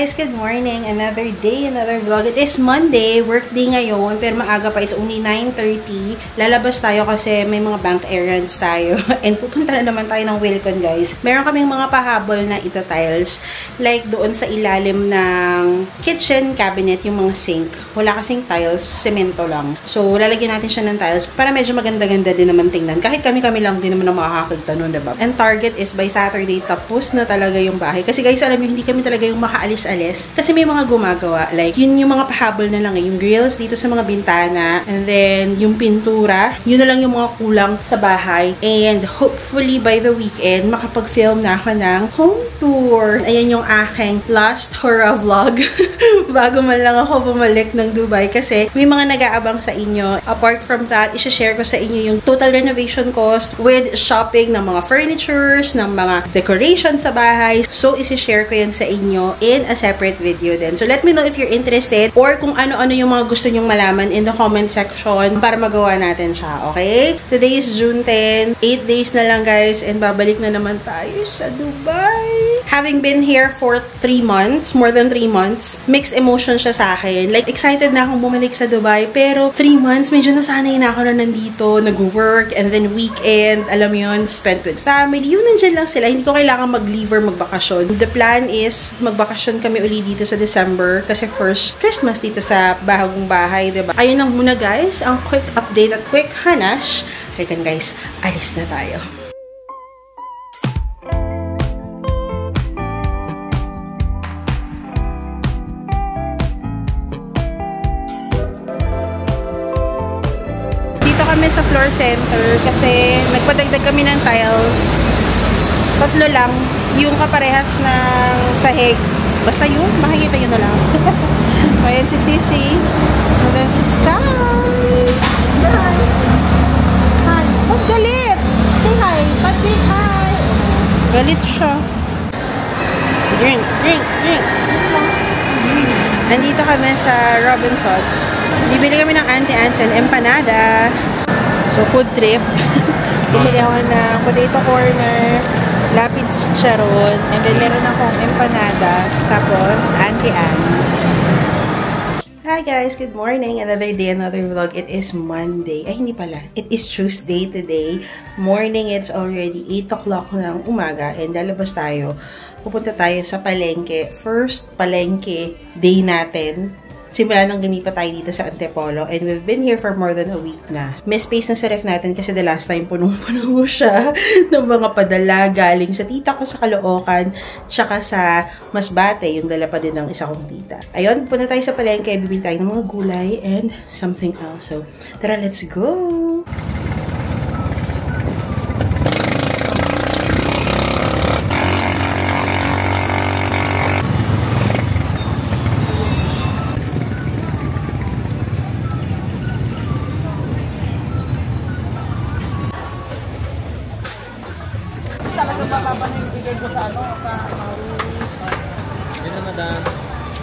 guys! Good morning! Another day, another vlog. It is Monday, work day ngayon, pero maaga pa. It's only 9:30. Lalabas tayo kasi may mga bank errands tayo. And pupunta na naman tayo ng Wilcon, guys. Meron kaming mga pahabol na ita-tiles. Like doon sa ilalim ng kitchen cabinet, yung mga sink. Wala kasing tiles, semento lang. So, lalagyan natin siya ng tiles para medyo maganda-ganda din naman tingnan. Kahit kami lang din naman na makakakita nun, diba? And target is by Saturday, tapos na talaga yung bahay. Kasi guys, alam niyo, hindi kami talaga yung makaalis-alis. Kasi may mga gumagawa. Like, yun yung mga pahabol na lang eh. Yung grills dito sa mga bintana. And then, yung pintura. Yun na lang yung mga kulang sa bahay. And hopefully, by the weekend, makapag-film na ako ng home tour. Ayan yung aking last horror vlog. Bago man lang ako bumalik ng Dubai. Kasi may mga nag-aabang sa inyo. Apart from that, isa-share ko sa inyo yung total renovation cost with shopping ng mga furnitures, ng mga decoration sa bahay. So, isi-share ko yan sa inyo in a separate video din. So, let me know if you're interested or kung ano-ano yung mga gusto nyong malaman in the comment section para magawa natin siya, okay? Today is June 10. 8 days na lang, guys, and babalik na naman tayo sa Dubai. Having been here for 3 months, more than 3 months, mixed emotion siya sa akin. Like, excited na akong bumalik sa Dubai, pero 3 months, medyo nasanay na ako na nandito, nag-work, and then weekend, alam yun, spent with family. Yun, nandyan lang sila. Hindi ko kailangan mag-leave or magbakasyon. The plan is, magbakasyon kami uli dito sa December kasi first Christmas dito sa bagong bahay, diba? Ayun lang muna, guys, ang quick update at quick hanash. Kaya guys, alis na tayo. Dito kami sa floor center kasi nagpadagdag kami ng tiles. 3 lang. Yung kaparehas ng sahig. Basta yun, makikita yun na lang. Ayan si Sisi. Ayan si Sky. Hi. Hi. Oh, galit. Say hi. Say hi. Galit siya. Drink. Nandito kami sa Robinsons. Bibili kami ng Auntie Ansen empanada. So, food trip. Bibili ako ng potato corner, lapid chicharon, and then meron akong empanada, tapos Auntie Anne's. Hi guys! Good morning! Another day, another vlog. It is Monday. Ay, hindi pala. It is Tuesday today. Morning, it's already 8 o'clock ng umaga, and lalabas tayo. Pupunta tayo sa palengke. First palengke day natin. Simula nang lumipat tayo dito sa Antipolo, and we've been here for more than a week na. May space na sa ref natin kasi the last time punong-puno siya ng mga padala galing sa tita ko sa Caloocan, tsaka sa Masbate, yung dala pa din ng isa kong tita. Ayun, punta tayo sa palengke, bibili tayo ng mga gulay and something else. So, tara, let's go!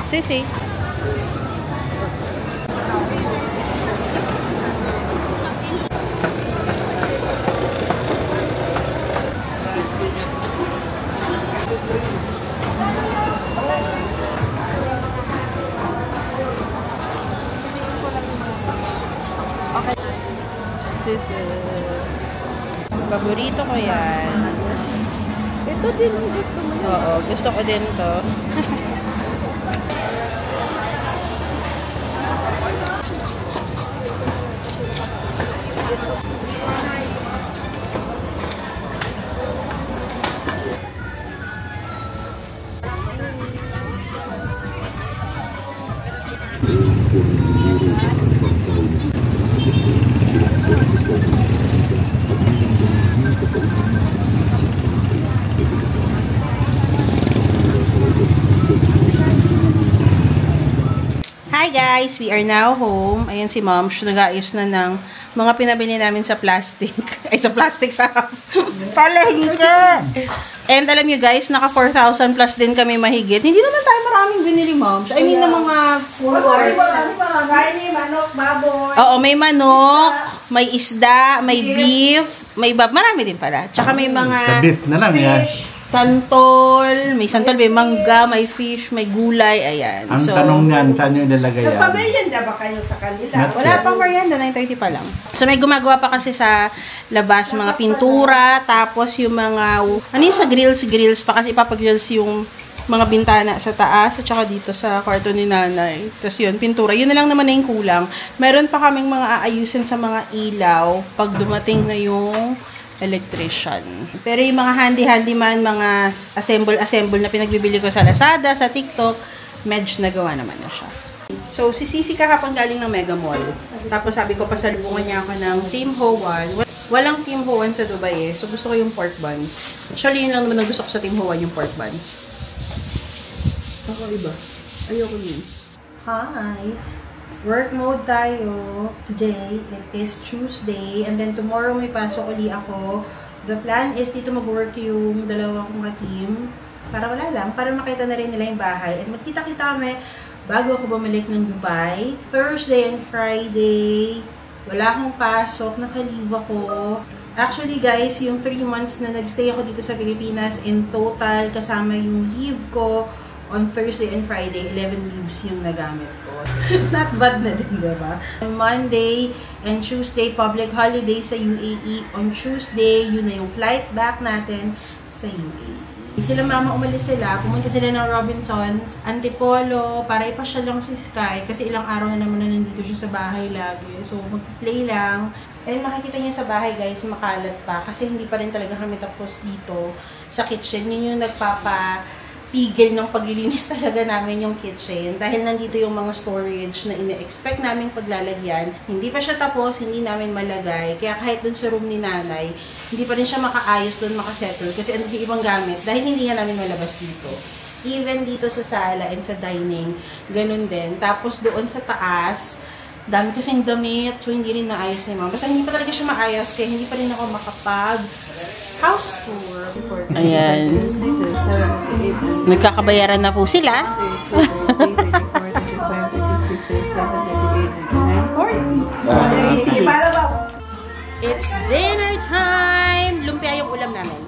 Sisi. Okay. Sisi. Paborito ko yan. Ito din gusto mo yan. Oo, gusto ko din to. Hi guys! We are now home. Ayan si Mom. Nag-aayos na ng mga pinabili namin sa plastic. Ay, sa plastic sa palengke. And alam nyo guys, naka 4,000 plus din kami mahigit. Hindi naman tayo maraming binili, Mom. I mean, na mga may manok, baboy. Oo, may manok, may isda, may beef, may marami din pala. Tsaka may mga sa beef na lang yan. santol, may mangga, may fish, may gulay, ayan. Ang tanong niyan, saan nyo ilalagay yan? Nagpa-merienda ba kayo sa kanila? Wala pang merienda, 9:30 pa lang. So, may gumagawa pa kasi sa labas, mga pintura, tapos yung mga, ano yung sa grills pa, kasi ipapag-grills yung mga bintana sa taas, at saka dito sa kwarto ni nanay. Tapos yun, pintura. Yun na lang naman na yung kulang. Meron pa kaming mga aayusin sa mga ilaw pag dumating na yung electrician. Pero yung mga handy-handy man, mga assemble na pinagbibili ko sa Lazada, sa TikTok, medj nagawa naman na siya. So, si Sisi kahapon galing ng Mega Mall. Tapos sabi ko, pasalubungan niya ako ng Tim Ho Wan. Walang Tim Ho Wan sa Dubai eh. So, gusto ko yung pork buns. Actually, yun lang naman ang gusto ko sa Tim Ho Wan, yung pork buns. Ako iba. Ayoko yun. Hi! Work mode tayo. Today, it is Tuesday. And then tomorrow may pasok uli ako. The plan is dito mag-work yung dalawa kong ka-team. Para wala lang. Para makita na rin nila yung bahay. At magkita-kita kami bago ako bumalik ng Dubai. Thursday and Friday. Wala akong pasok. Naka-leave ako. Actually guys, yung 3 months na nagstay ako dito sa Pilipinas, in total, kasama yung leave ko, on Thursday and Friday, 11 leaves yung nagamit ko. Not bad na din, diba? Monday and Tuesday, public holiday sa UAE. On Tuesday, yun na yung flight back natin sa UAE. Sila mama umalis sila, pumunta sila ng Robinsons, Antipolo, para ipasyal lang si Sky, kasi ilang araw na naman na nandito siya sa bahay lagi. So, mag-play lang. And makikita niyo sa bahay guys, makalat pa, kasi hindi pa rin talaga kami tapos dito sa kitchen. Yun yung nagpapapigil ng paglilinis talaga namin yung kitchen. Dahil nandito yung mga storage na ina-expect namin paglalagyan. Hindi pa siya tapos, hindi namin malagay. Kaya kahit dun sa room ni nanay, hindi pa rin siya makaayos dun, makasettle. Kasi ano yung ibang gamit, dahil hindi nga namin malabas dito. Even dito sa sala and sa dining, ganun din. Tapos doon sa taas, dami kasing damit, so hindi rin maayos ni mama. Basta hindi pa talaga siya maayos, kaya hindi pa rin ako makapag house tour. Ayan. Nagkakabayaran na po sila. It's dinner time! Lumpia yung ulam namin.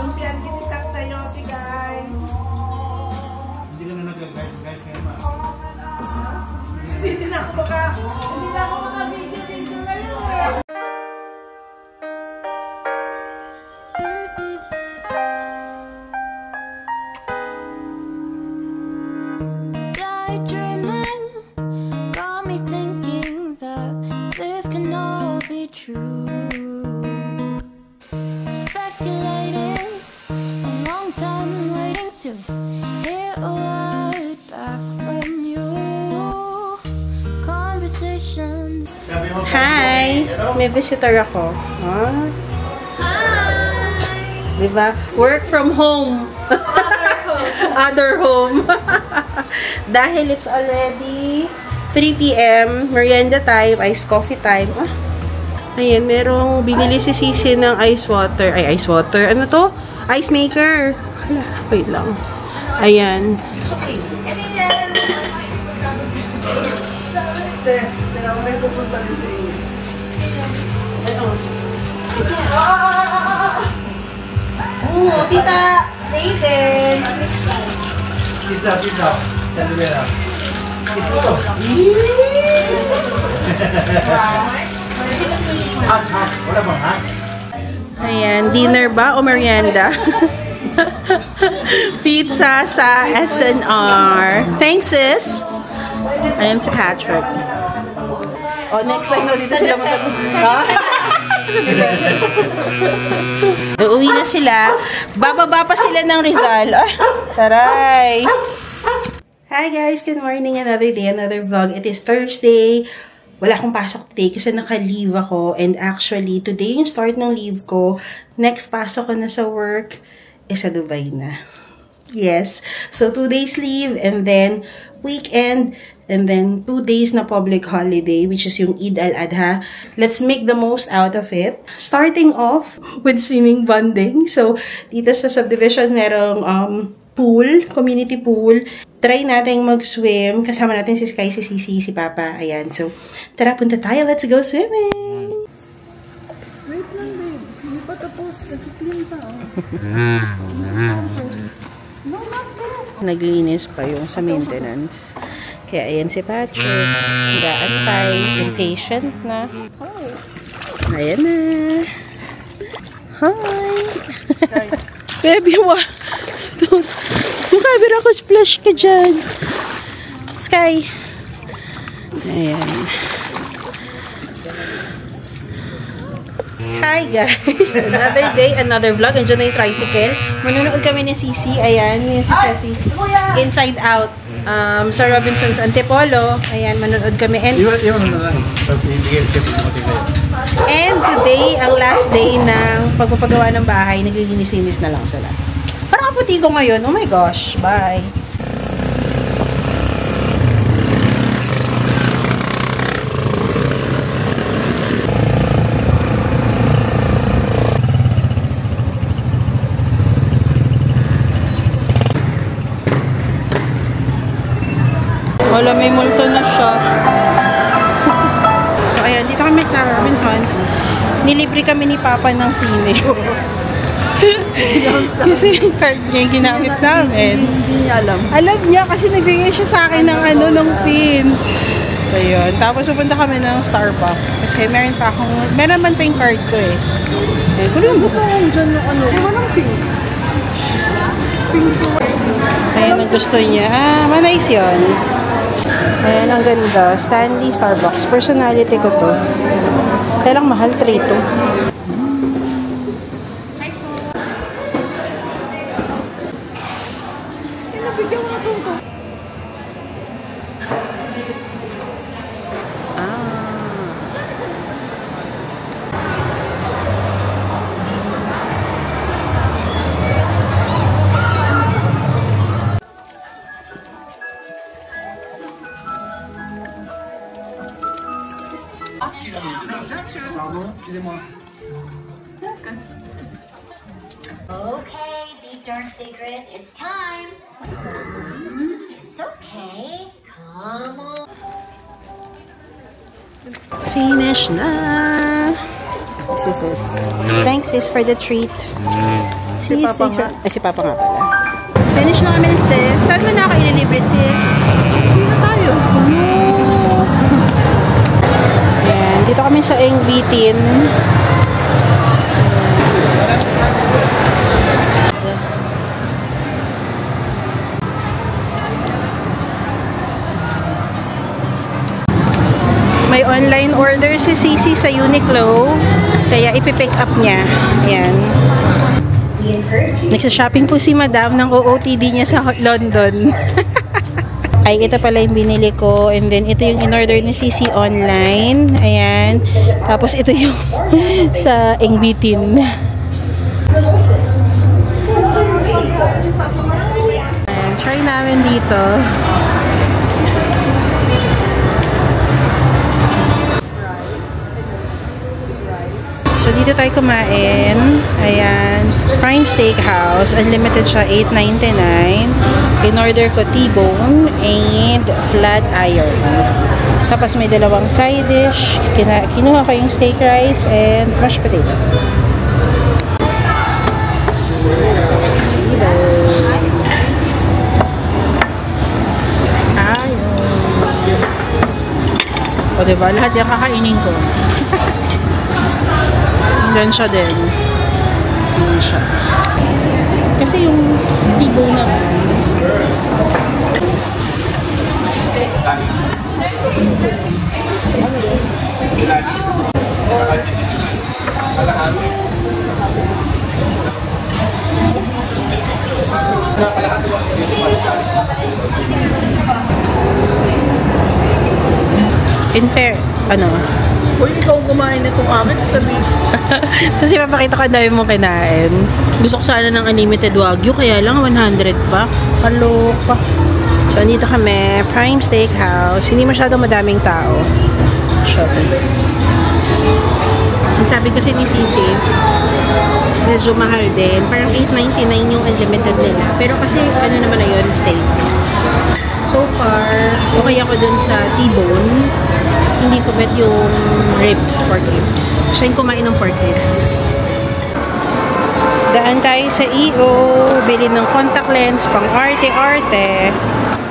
Lumpia ang kinitak sa'yo, si guys. Hindi ka na nag-guide kayo ma. Hindi na ako maka-video ngayon. Daydreaming got me thinking that this can all be true. Speculating a long time waiting to hear a word back from you. Conversation. Hi! May visitor ako. Huh? Hi! Diba? Work from home. Other home. Dahil it's already 3 p.m. Merienda time, iced coffee time. Ah. Ayan, merong binili si Sisi ng ice water. Ay, ice water. Ano to? Ice maker. Hala, wait lang. Ayan. May pupunta din sa inyo. Oh, tita Aiden. Pizza. Salubera. Ito. Wala bang ha? Ayan, dinner ba o merienda? Pizza sa SNR. Thanks, sis. Ayan si Patrick. Oh, next time na dito sila uuwi na sila. Bababa pa sila ng Rizal. Ah, taray! Hi guys! Good morning! Another day, another vlog. It is Thursday. Wala akong pasok today kasi naka-leave ako. And actually, today yung start ng leave ko. Next pasok ko na sa work is sa Dubai na. Yes. So, 2 days leave and then weekend. And then, 2 days na public holiday, which is yung Eid al-Adha. Let's make the most out of it. Starting off with swimming bonding. So, dito sa subdivision, merong pool, community pool. Try natin mag-swim. Kasama natin si Sky, si Sisi, si Papa. Ayan. So, tara, punta tayo. Let's go swimming! Wait lang, babe. Hindi pa tapos. Nag-clean pa, oh. Naglinis pa yung sa maintenance. Kaya ayan si Patrick. Nag-aantay. Impatient na. Ayan na. Hi! Baby, what? Yung camera ko, splash ka dyan. Sky. Ayan. Hi guys! Another day, another vlog. Andiyan na yung tricycle. Manonood kami ni Sisi. Ayan, yung si Sisi. Inside Out. Sa Robinson's Antipolo. Ayan, manonood kami. And today, ang last day ng pagpapagawa ng bahay. Naglilinis-linis na lang sila. Parang kaputi ko ngayon. Oh my gosh. Bye! Wala, may multo na siya. So, ayan. Dito kami sa Robinson's. Nilibre kami ni Papa ng sine. Kasi yung card niya yung ginamit namin. Hindi niya alam. Alam niya kasi nagbigay siya sa akin ng ng pin. So, yun. Tapos pupunta kami ng Starbucks. Kasi meron man pa yung card ko eh. Kung gusto ko dyan yung walang pink. Pink ko. Ayan ang gusto niya. Nice yun. Ayan, ang ganda. Stanley Starbucks. Personality ko to. Kaya lang mahal, 3 to. Excusez-moi. That's good. Okay, deep dark secret, it's time. It's okay. Come on. Finish na. Sis. Thanks, sis, for the treat. Si Papa nga. Ay, si Papa nga pala. Finish na kami, sis. Saan mo na kaililibre, sis? Hindi na tayo. Ayan, dito kami sa Engbitin. May online order si Sisi sa Uniqlo, kaya ipipick up niya. Ayan. Nagsha-shopping po si Madam ng OOTD niya sa London. Ay, ito pala yung binili ko. And then, ito yung in-order ni Sisi online. Ayan. Tapos, ito yung sa Engbitin. Ayan, try namin dito. So, dito tayo kumain. Ayan. Prime Steakhouse. Unlimited siya, $8.99. In-order ko T-bone and flat iron. Tapos may dalawang side dish. Kinuha ko yung steak rice and mashed potato. Ayun. O diba? Lahat yung kakainin ko. Yan siya din. Yan siya. Kasi yung T-bone na in fair, ano? Uy, ikaw kumain itong akin, sabihin. Kasi papakita ka dami mo kinain. Gusto ko sana ng unlimited wagyu, kaya lang 100 pa. Kaloka. So, andito kami, Prime Steakhouse. Hindi masyadong madaming tao. Shopping. Ang sabi kasi ni Sisi, medyo mahal din. Parang $8.99 yung unlimited nila. Pero kasi, ano naman na yun, steak. So far, okay ako dun sa T-bone. Hindi ko bet yung ribs, pork ribs. Siya yung kumain ng pork ribs. Daan tayo sa EO, bili ng contact lens, pang arte-arte.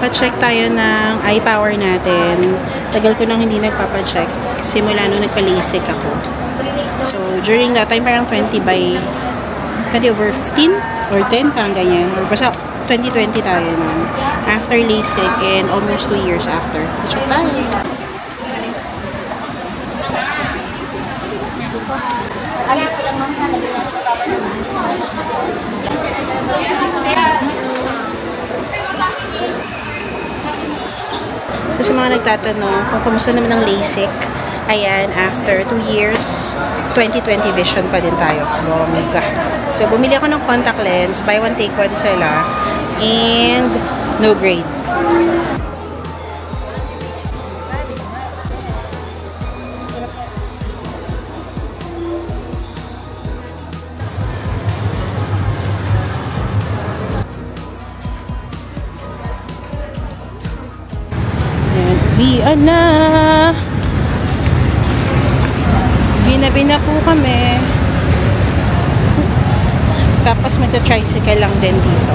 Pa-check tayo ng eye power natin. Tagal ko nang hindi nagpapacheck. Simula nung nagpa-LASIK ako. So, during that time, parang 20 over 15 or 10, parang ganyan. Or basta 2020 tayo naman. After LASIK and almost 2 years after. Pa-check tayo. Alis ko lang mga nalagay natin na baba naman. So, sa mga nagtatanong kung kumusta naman ang LASIK, ayan, after 2 years, 2020 vision pa din tayo. Bongga. So, bumili ako ng contact lens, buy one, take one sila, and no grade. Bian na. Ginabi na po kami. Tapos magta-tricycle lang din dito.